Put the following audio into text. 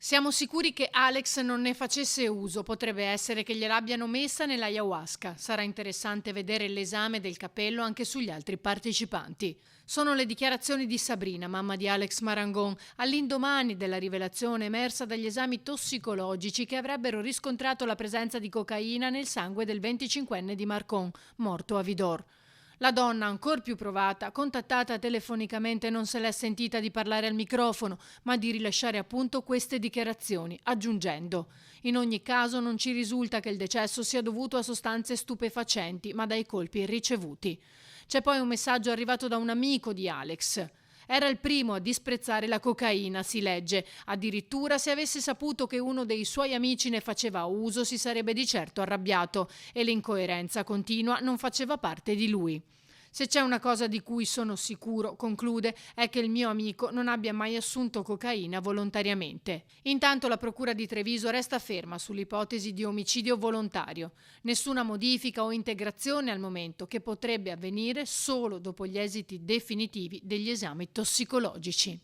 Siamo sicuri che Alex non ne facesse uso, potrebbe essere che gliel'abbiano messa nell'ayahuasca. Sarà interessante vedere l'esame del capello anche sugli altri partecipanti. Sono le dichiarazioni di Sabrina, mamma di Alex Marangon, all'indomani della rivelazione emersa dagli esami tossicologici che avrebbero riscontrato la presenza di cocaina nel sangue del 25enne di Marcon, morto a Vidor. La donna, ancor più provata, contattata telefonicamente, non se l'è sentita di parlare al microfono, ma di rilasciare appunto queste dichiarazioni, aggiungendo: in ogni caso non ci risulta che il decesso sia dovuto a sostanze stupefacenti, ma dai colpi ricevuti. C'è poi un messaggio arrivato da un amico di Alex. Era il primo a disprezzare la cocaina, si legge. Addirittura se avesse saputo che uno dei suoi amici ne faceva uso si sarebbe di certo arrabbiato e l'incoerenza continua non faceva parte di lui. Se c'è una cosa di cui sono sicuro, conclude, è che il mio amico non abbia mai assunto cocaina volontariamente. Intanto la procura di Treviso resta ferma sull'ipotesi di omicidio volontario. Nessuna modifica o integrazione al momento, che potrebbe avvenire solo dopo gli esiti definitivi degli esami tossicologici.